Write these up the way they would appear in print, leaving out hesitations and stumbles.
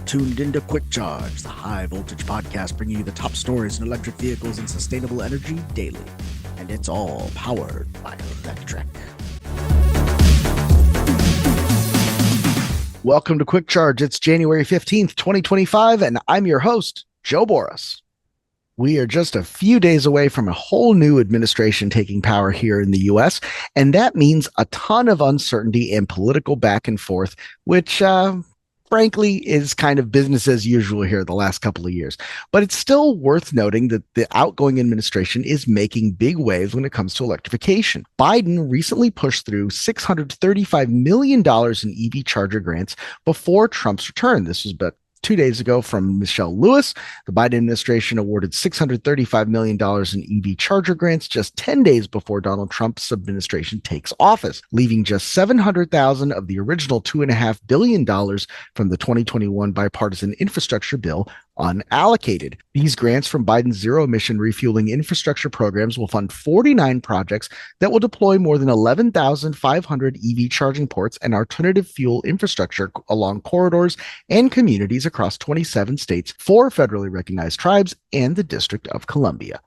tuned into Quick Charge, the high voltage podcast bringing you the top stories in electric vehicles and sustainable energy daily. And it's all powered by Electrek. Welcome to Quick Charge. It's January 15th, 2025, and I'm your host, Joe Boris. We are just a few days away from a whole new administration taking power here in the U.S., and that means a ton of uncertainty and political back and forth, which frankly is kind of business as usual here the last couple of years. But it's still worth noting that the outgoing administration is making big waves when it comes to electrification. Biden recently pushed through $635 million in EV charger grants before Trump's return. This was about 2 days ago from Michelle Lewis. The Biden administration awarded $635 million in EV charger grants just 10 days before Donald Trump's administration takes office, leaving just $700,000 of the original $2.5 billion from the 2021 bipartisan infrastructure bill unallocated. These grants from Biden's zero-emission refueling infrastructure programs will fund 49 projects that will deploy more than 11,500 EV charging ports and alternative fuel infrastructure along corridors and communities across 27 states, 4 federally recognized tribes, and the District of Columbia.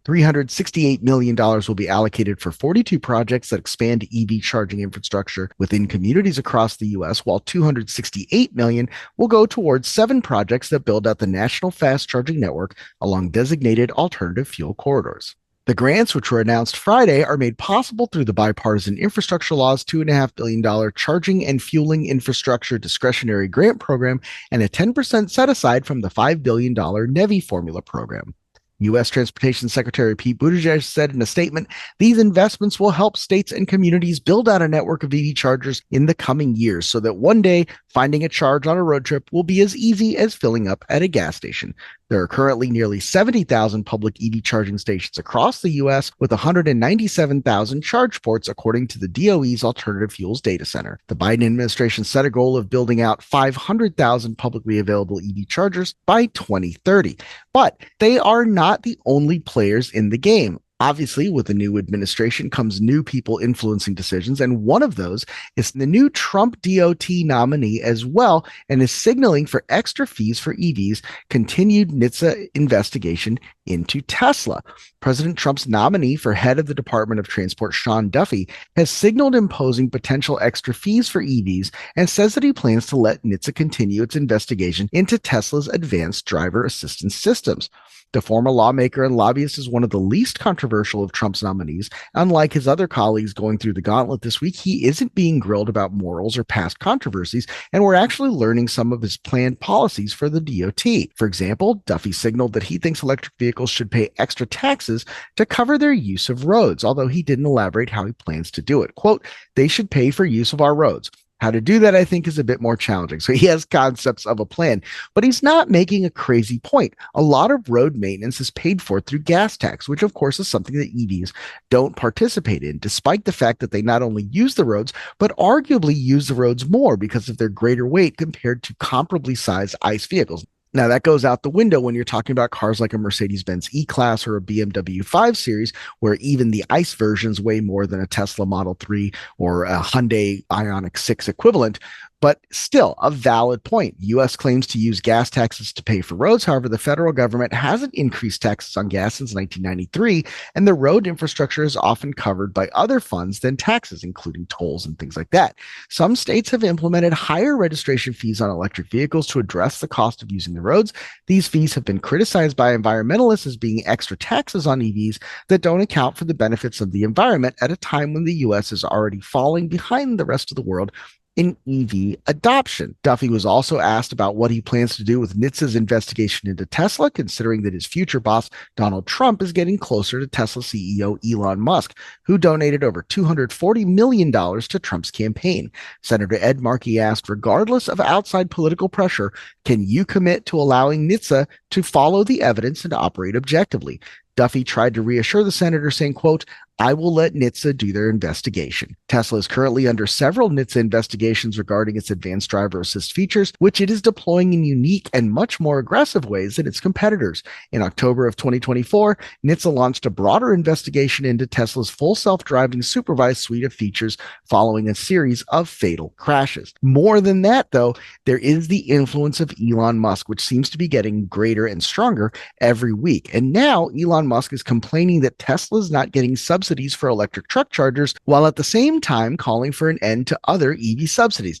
$368 million will be allocated for 42 projects that expand EV charging infrastructure within communities across the U.S., while $268 million will go towards 7 projects that build out the national fast charging network along designated alternative fuel corridors. The grants, which were announced Friday, are made possible through the Bipartisan Infrastructure Law's $2.5 billion Charging and Fueling Infrastructure Discretionary Grant Program and a 10% set aside from the $5 billion NEVI formula program. U.S. Transportation Secretary Pete Buttigieg said in a statement, these investments will help states and communities build out a network of EV chargers in the coming years so that one day finding a charge on a road trip will be as easy as filling up at a gas station. There are currently nearly 70,000 public EV charging stations across the U.S. with 197,000 charge ports, according to the DOE's Alternative Fuels Data Center. The Biden administration set a goal of building out 500,000 publicly available EV chargers by 2030. But they are not the only players in the game. Obviously, with the new administration comes new people influencing decisions, and one of those is the new Trump DOT nominee as well, and is signaling for extra fees for EVs, continued NHTSA investigation into Tesla. President Trump's nominee for head of the Department of Transport, Sean Duffy, has signaled imposing potential extra fees for EVs and says that he plans to let NHTSA continue its investigation into Tesla's advanced driver assistance systems. The former lawmaker and lobbyist is one of the least controversial of Trump's nominees. Unlike his other colleagues going through the gauntlet this week, he isn't being grilled about morals or past controversies, and we're actually learning some of his planned policies for the DOT. For example, Duffy signaled that he thinks electric vehicles should pay extra taxes to cover their use of roads, although he didn't elaborate how he plans to do it. Quote, they should pay for use of our roads. How to do that, I think, is a bit more challenging. So he has concepts of a plan, but he's not making a crazy point. A lot of road maintenance is paid for through gas tax, which of course is something that EVs don't participate in, despite the fact that they not only use the roads, but arguably use the roads more because of their greater weight compared to comparably sized ICE vehicles. Now, that goes out the window when you're talking about cars like a Mercedes-Benz E-Class or a BMW 5 Series, where even the ICE versions weigh more than a Tesla Model 3 or a Hyundai Ioniq 6 equivalent. But still, a valid point. U.S. claims to use gas taxes to pay for roads. However, the federal government hasn't increased taxes on gas since 1993, and the road infrastructure is often covered by other funds than taxes, including tolls and things like that. Some states have implemented higher registration fees on electric vehicles to address the cost of using the roads. These fees have been criticized by environmentalists as being extra taxes on EVs that don't account for the benefits of the environment at a time when the U.S. is already falling behind the rest of the world in EV adoption. Duffy was also asked about what he plans to do with NHTSA's investigation into Tesla, considering that his future boss, Donald Trump, is getting closer to Tesla CEO Elon Musk, who donated over $240 million to Trump's campaign. Senator Ed Markey asked, regardless of outside political pressure, can you commit to allowing NHTSA to follow the evidence and operate objectively? Duffy tried to reassure the senator, saying, quote, I will let NHTSA do their investigation. Tesla is currently under several NHTSA investigations regarding its advanced driver assist features, which it is deploying in unique and much more aggressive ways than its competitors. In October of 2024, NHTSA launched a broader investigation into Tesla's full self-driving supervised suite of features following a series of fatal crashes. More than that, though, there is the influence of Elon Musk, which seems to be getting greater and stronger every week. And now Elon Musk is complaining that Tesla is not getting subsidies for electric truck chargers, while at the same time calling for an end to other EV subsidies.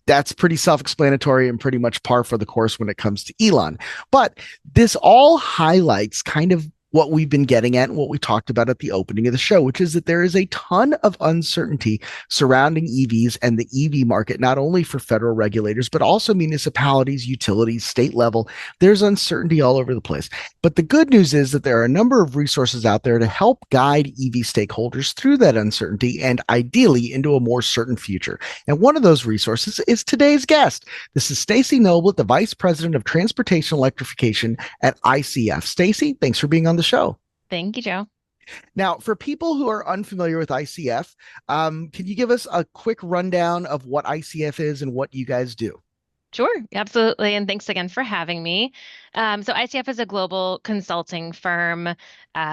That's pretty self-explanatory and pretty much par for the course when it comes to Elon. But this all highlights kind of what we've been getting at and what we talked about at the opening of the show, which is that there is a ton of uncertainty surrounding EVs and the EV market, not only for federal regulators, but also municipalities, utilities, state level. There's uncertainty all over the place. But the good news is that there are a number of resources out there to help guide EV stakeholders through that uncertainty and ideally into a more certain future. And one of those resources is today's guest. This is Stacy Noblet, the Vice President of Transportation Electrification at ICF. Stacy, thanks for being on the show. Thank you, Joe. Now, for people who are unfamiliar with ICF, can you give us a quick rundown of what ICF is and what you guys do? Sure, absolutely. And thanks again for having me. So ICF is a global consulting firm.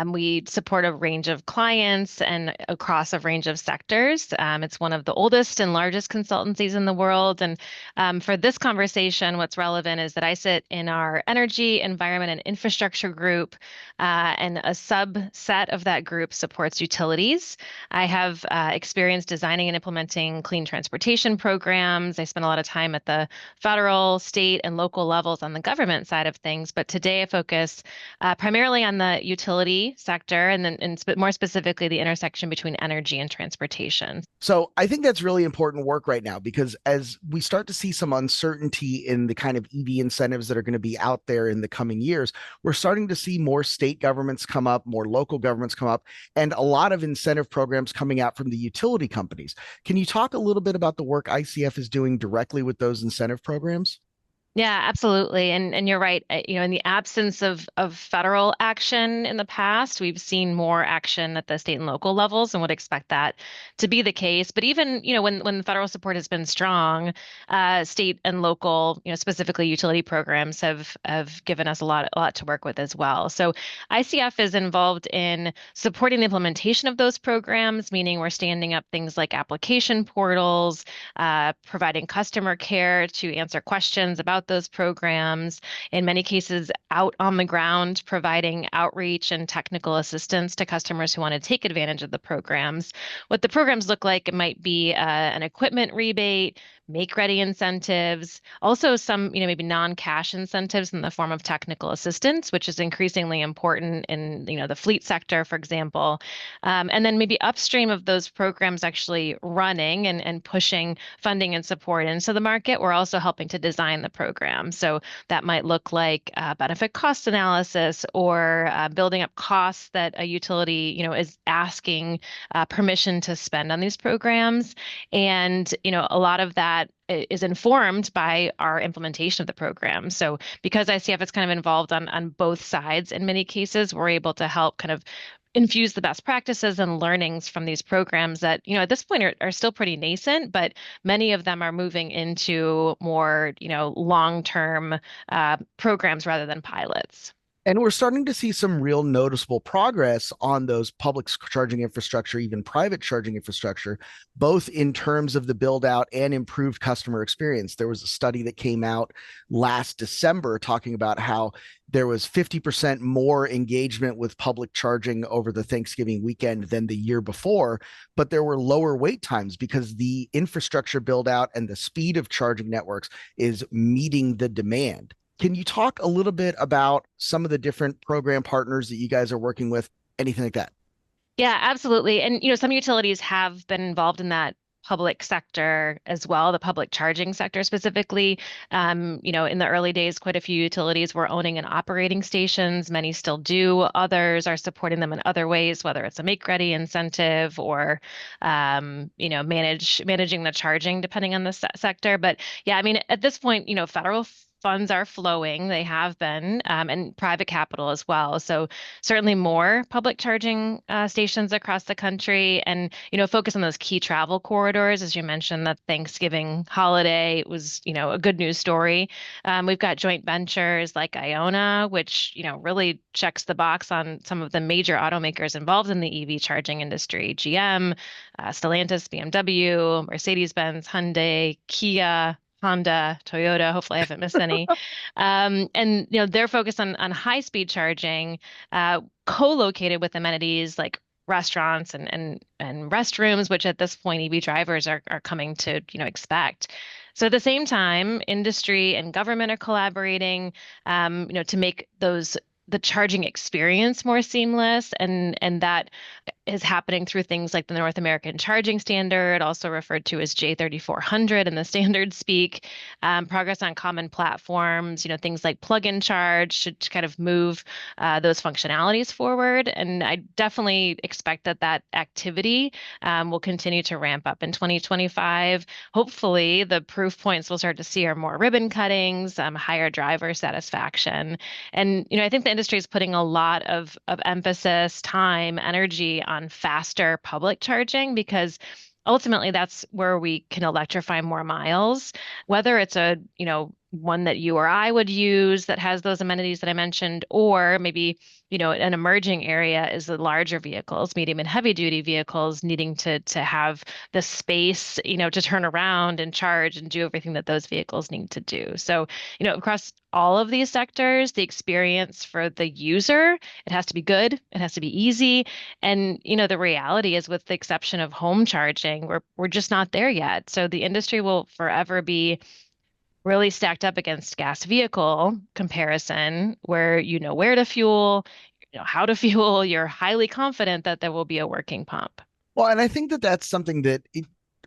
We support a range of clients and across a range of sectors. It's one of the oldest and largest consultancies in the world. And for this conversation, what's relevant is that I sit in our energy, environment, and infrastructure group, and a subset of that group supports utilities. I have experience designing and implementing clean transportation programs. I spend a lot of time at the federal, state, and local levels on the government side of things. But today I focus primarily on the utility sector and then more specifically the intersection between energy and transportation. So I think that's really important work right now because as we start to see some uncertainty in the kind of EV incentives that are going to be out there in the coming years, we're starting to see more state governments come up, more local governments come up, and a lot of incentive programs coming out from the utility companies. Can you talk a little bit about the work ICF is doing directly with those incentive programs? Yeah, absolutely. And you're right. In the absence of federal action in the past, we've seen more action at the state and local levels and would expect that to be the case. But even, when federal support has been strong, state and local, specifically utility programs have given us a lot to work with as well. So ICF is involved in supporting the implementation of those programs, meaning we're standing up things like application portals, providing customer care to answer questions about those programs, in many cases out on the ground, providing outreach and technical assistance to customers who want to take advantage of the programs. What the programs look like, it might be an equipment rebate, make-ready incentives, also some, maybe non-cash incentives in the form of technical assistance, which is increasingly important in, the fleet sector, for example. And then maybe upstream of those programs actually running and pushing funding and support into the market, we're also helping to design the program. So that might look like benefit cost analysis or building up costs that a utility, is asking permission to spend on these programs. And, a lot of that is informed by our implementation of the program. So because ICF is kind of involved on both sides, in many cases, we're able to help kind of infuse the best practices and learnings from these programs that, at this point are still pretty nascent, but many of them are moving into more, long-term programs rather than pilots. And we're starting to see some real noticeable progress on those public charging infrastructure, even private charging infrastructure, both in terms of the build out and improved customer experience. There was a study that came out last December talking about how there was 50% more engagement with public charging over the Thanksgiving weekend than the year before, but there were lower wait times because the infrastructure build out and the speed of charging networks is meeting the demand. Can you talk a little bit about some of the different program partners that you guys are working with, anything like that? Yeah, absolutely. And, some utilities have been involved in that public sector as well, the public charging sector specifically. In the early days, quite a few utilities were owning and operating stations. Many still do. Others are supporting them in other ways, whether it's a make-ready incentive or, managing the charging, depending on the sector. But yeah, I mean, at this point, federal funds are flowing. They have been, and private capital as well. So certainly more public charging stations across the country, and focus on those key travel corridors, as you mentioned. That Thanksgiving holiday was a good news story. We've got joint ventures like Iona, which really checks the box on some of the major automakers involved in the EV charging industry: GM, Stellantis, BMW, Mercedes-Benz, Hyundai, Kia, Honda, Toyota. Hopefully, I haven't missed any. And they're focused on high-speed charging, co-located with amenities like restaurants and restrooms, which at this point EV drivers are coming to expect. So at the same time, industry and government are collaborating, to make the charging experience more seamless, and that is happening through things like the North American Charging Standard, also referred to as J3400 in the standard speak. Progress on common platforms, things like plug-in charge should kind of move those functionalities forward. And I definitely expect that activity will continue to ramp up in 2025. Hopefully, the proof points we'll start to see are more ribbon cuttings, higher driver satisfaction. And I think the industry is putting a lot of emphasis, time, energy on faster public charging, because ultimately that's where we can electrify more miles, whether it's a one that you or I would use that has those amenities that I mentioned, or maybe an emerging area is the larger vehicles, medium and heavy duty vehicles, needing to have the space to turn around and charge and do everything that those vehicles need to do. So across all of these sectors, the experience for the user, it has to be good, it has to be easy. And the reality is, with the exception of home charging, we're just not there yet. So the industry will forever be really stacked up against gas vehicle comparison, where where to fuel, how to fuel, you're highly confident that there will be a working pump. Well, and I think that that's something that it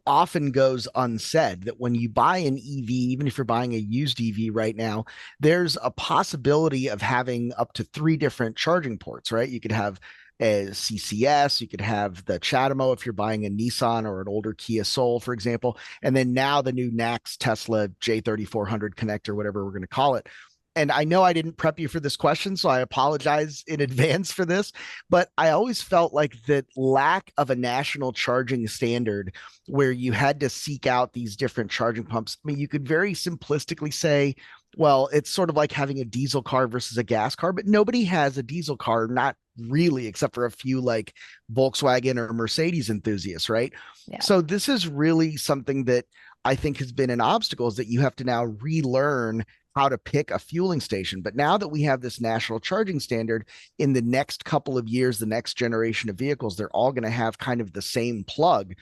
often goes unsaid, that when you buy an EV, even if you're buying a used EV right now, there's a possibility of having up to three different charging ports, right? You could have a CCS, you could have the CHAdeMO if you're buying a Nissan or an older Kia Soul, for example. And then now the new NACS Tesla J3400 connector, whatever we're going to call it. And I know I didn't prep you for this question, so I apologize in advance for this, but I always felt like that lack of a national charging standard where you had to seek out these different charging pumps. I mean, you could very simplistically say, well, it's sort of like having a diesel car versus a gas car, but nobody has a diesel car, not really, except for a few like Volkswagen or Mercedes enthusiasts, right? Yeah. So this is really something that I think has been an obstacle, is that you have to now relearn how to pick a fueling station. But now that we have this national charging standard, in the next couple of years, the next generation of vehicles, they're all going to have kind of the same plug.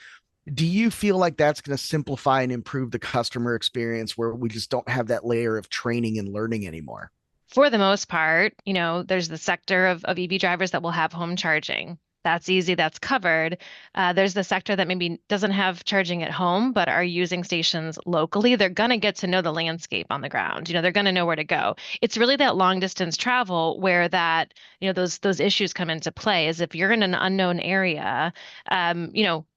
Do you feel like that's going to simplify and improve the customer experience, where we just don't have that layer of training and learning anymore? For the most part, there's the sector of EV drivers that will have home charging. That's easy, that's covered. There's the sector that maybe doesn't have charging at home, but are using stations locally. They're going to get to know the landscape on the ground. They're going to know where to go. It's really that long distance travel where those issues come into play. Is if you're in an unknown area,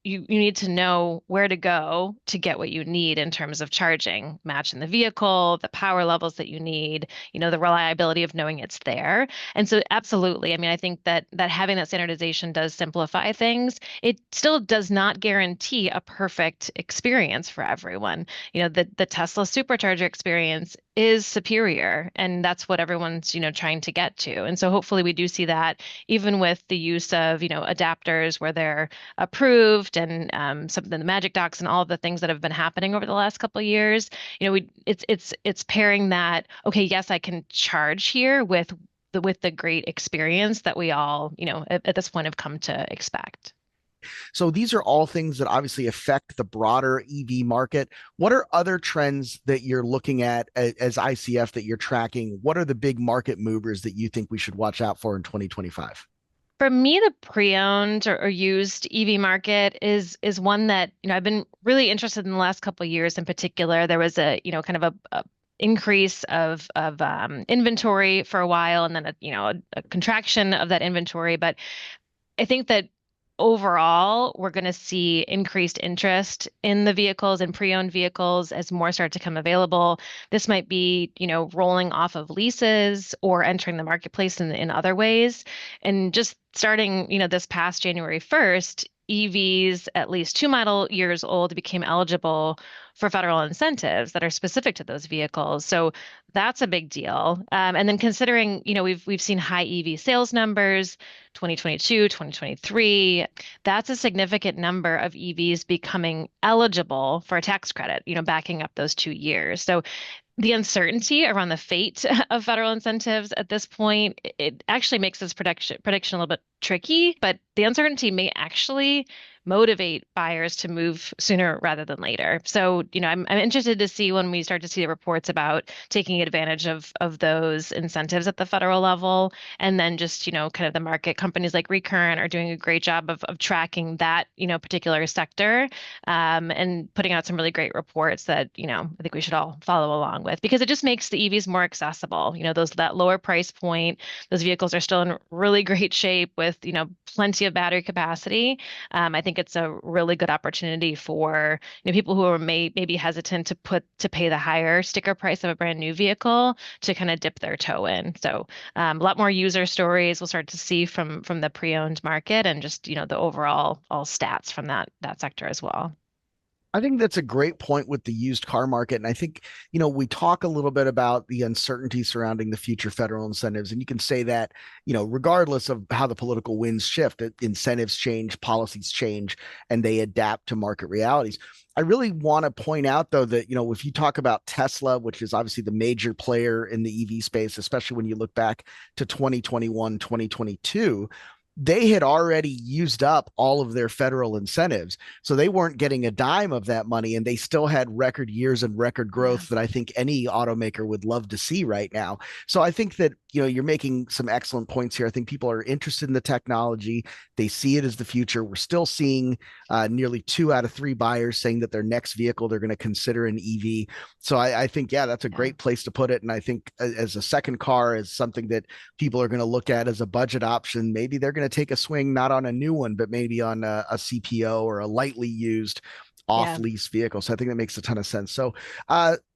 you need to know where to go to get what you need in terms of charging, matching the vehicle, the power levels that you need, the reliability of knowing it's there. And so absolutely, I mean, I think that having that standardization does simplify things. It still does not guarantee a perfect experience for everyone. The Tesla supercharger experience is superior, and that's what everyone's trying to get to. And so hopefully we do see that, even with the use of adapters where they're approved, and some of the magic docks and all of the things that have been happening over the last couple of years. It's pairing that, okay, yes, I can charge here with the great experience that we all at this point have come to expect. So these are all things that obviously affect the broader EV market. What are other trends that you're looking at as ICF that you're tracking? What are the big market movers that you think we should watch out for in 2025? For me, the pre-owned or used EV market is one that I've been really interested in the last couple of years. In particular, there was a kind of a increase of inventory for a while, and then a contraction of that inventory. But I think that overall, we're going to see increased interest in the vehicles and pre-owned vehicles as more start to come available. This might be, rolling off of leases or entering the marketplace in other ways. And just starting, this past January 1st, EVs at least 2 model years old became eligible for federal incentives that are specific to those vehicles. So that's a big deal. And then considering, we've seen high EV sales numbers, 2022, 2023, that's a significant number of EVs becoming eligible for a tax credit, backing up those 2 years. So the uncertainty around the fate of federal incentives at this point, it actually makes this prediction a little bit tricky, but the uncertainty may actually motivate buyers to move sooner rather than later. So, I'm interested to see when we start to see the reports about taking advantage of those incentives at the federal level. And then just, kind of the market companies like Recurrent are doing a great job of tracking that, particular sector, and putting out some really great reports that, I think we should all follow along with, because it just makes the EVs more accessible. That lower price point, those vehicles are still in really great shape with, plenty of battery capacity. I think it's a really good opportunity for, people who are maybe hesitant to pay the higher sticker price of a brand new vehicle to kind of dip their toe in. So a lot more user stories we'll start to see from the pre-owned market, and just, the overall all stats from that sector as well. I think that's a great point with the used car market. And I think, we talk a little bit about the uncertainty surrounding the future federal incentives. And you can say that, regardless of how the political winds shift, incentives change, policies change, and they adapt to market realities. I really want to point out, though, that, if you talk about Tesla, which is obviously the major player in the EV space, especially when you look back to 2021, 2022, they had already used up all of their federal incentives. So they weren't getting a dime of that money, and they still had record years and record Yeah. growth that I think any automaker would love to see right now. So I think that, you're making some excellent points here. I think people are interested in the technology. They see it as the future. We're still seeing nearly 2 out of 3 buyers saying that their next vehicle they're going to consider an EV. So I think, yeah, that's a Yeah. great place to put it. And I think as a second car, as something that people are going to look at as a budget option, maybe they're going to take a swing, not on a new one, but maybe on a CPO or a lightly used off Yeah. lease vehicle. So I think that makes a ton of sense. So,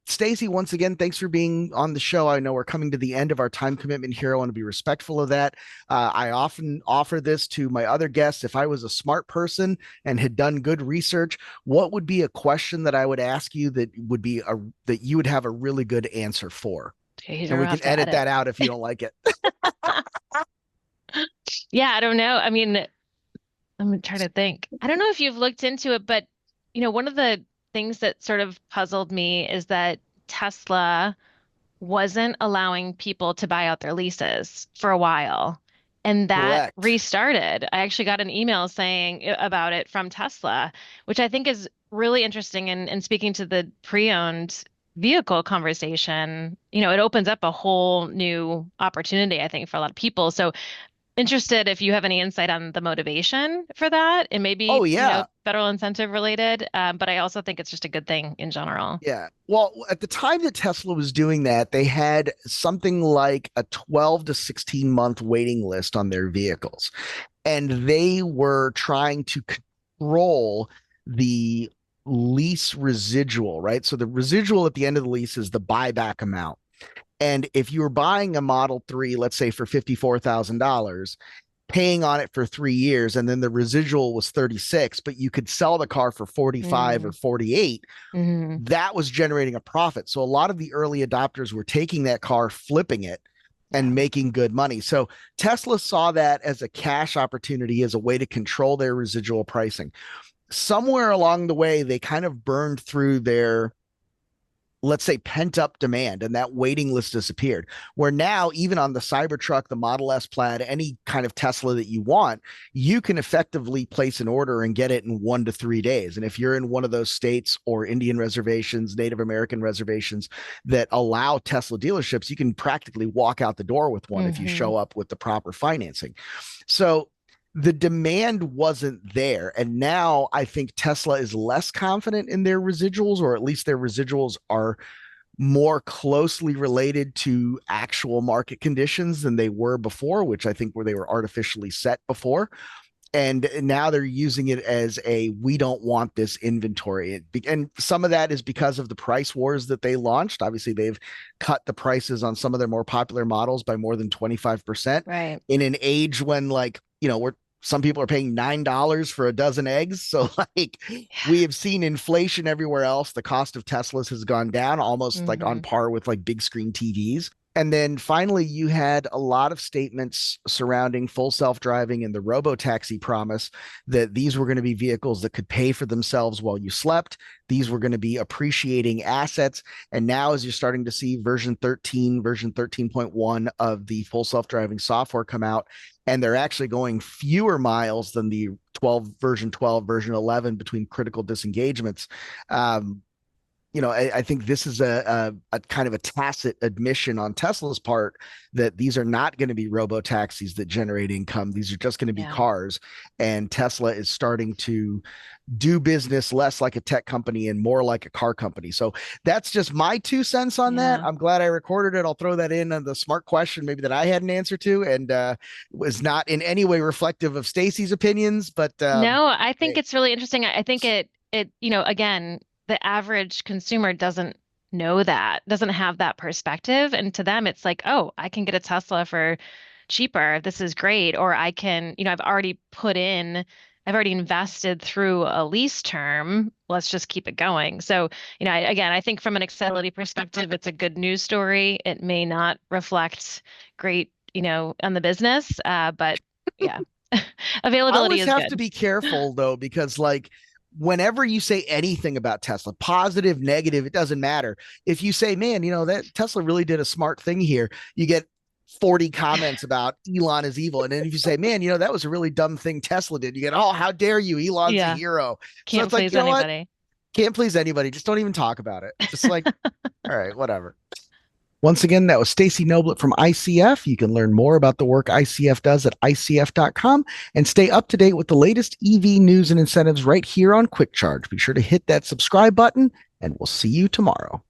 Stacy, once again, thanks for being on the show. I know we're coming to the end of our time commitment here. I want to be respectful of that. I often offer this to my other guests. If I was a smart person and had done good research, what would be a question that I would ask you that would be that you would have a really good answer for? You And don't we can have to edit edit. that out if you don't like it. Yeah, I don't know. I mean, I'm trying to think. I don't know if you've looked into it, but one of the things that sort of puzzled me is that Tesla wasn't allowing people to buy out their leases for a while. And that Correct. restarted. I actually got an email saying about it from Tesla, which I think is really interesting. And speaking to the pre-owned vehicle conversation, it opens up a whole new opportunity, I think, for a lot of people. So interested if you have any insight on the motivation for that, and Oh maybe, yeah. federal incentive related. But I also think it's just a good thing in general. Yeah. Well, at the time that Tesla was doing that, they had something like a 12 to 16-month waiting list on their vehicles. And they were trying to control the lease residual, right? So the residual at the end of the lease is the buyback amount. And if you were buying a Model 3, let's say for $54,000, paying on it for 3 years, and then the residual was 36, but you could sell the car for 45 or Mm. 48, Hmm. that was generating a profit. So a lot of the early adopters were taking that car, flipping it, Yeah. and making good money. So Tesla saw that as a cash opportunity, as a way to control their residual pricing. Somewhere along the way, they kind of burned through their, let's say, pent up demand, and that waiting list disappeared. Where now, even on the Cybertruck, the Model S Plaid, any kind of Tesla that you want, you can effectively place an order and get it in 1 to 3 days. And if you're in one of those states or Indian reservations, Native American reservations that allow Tesla dealerships, you can practically walk out the door with one if you Hmm. show up with the proper financing. So the demand wasn't there. And now I think Tesla is less confident in their residuals, or at least their residuals are more closely related to actual market conditions than they were before, which I think where they were artificially set before. And now they're using it as a we don't want this inventory. And some of that is because of the price wars that they launched. Obviously, they've cut the prices on some of their more popular models by more than 25% Right. in an age when, like, we're some people are paying $9 for a dozen eggs. So, like, we have seen inflation everywhere else. The cost of Teslas has gone down almost like on Hmm. par with like big screen TVs. And then finally, you had a lot of statements surrounding full self driving and the robo taxi promise that these were going to be vehicles that could pay for themselves while you slept. These were going to be appreciating assets. And now, as you're starting to see version 13, version 13.1 of the full self driving software come out, and they're actually going fewer miles than the 12, version 11 between critical disengagements. Um, I think this is a kind of a tacit admission on Tesla's part that these are not going to be robo taxis that generate income. These are just going to be Yeah. cars. And Tesla is starting to do business less like a tech company and more like a car company. So that's just my 2 cents on that. Yeah. I'm glad I recorded it. I'll throw that in on the smart question, maybe that I had an answer to, and was not in any way reflective of Stacy's opinions. But No, I think hey, it's really interesting. I think again, the average consumer doesn't know that, doesn't have that perspective. And to them, it's like, oh, I can get a Tesla for cheaper. This is great. Or I can, I've already invested through a lease term. Let's just keep it going. So, again, I think from an accessibility perspective, it's a good news story. It may not reflect great, on the business, but yeah, I availability always is have to good. be careful though, because like whenever you say anything about Tesla, positive, negative, it doesn't matter. If you say, man, that Tesla really did a smart thing here, you get 40 comments about Elon is evil. And then if you say, man, that was a really dumb thing Tesla did, you get, oh, how dare you? Elon's a Yeah, hero. So can't it's like, please you know what? anybody. Can't please anybody. Just don't even talk about it. Just like, all right, whatever. Once again, that was Stacy Noblet from ICF. You can learn more about the work ICF does at ICF.com and stay up to date with the latest EV news and incentives right here on Quick Charge. Be sure to hit that subscribe button, and we'll see you tomorrow.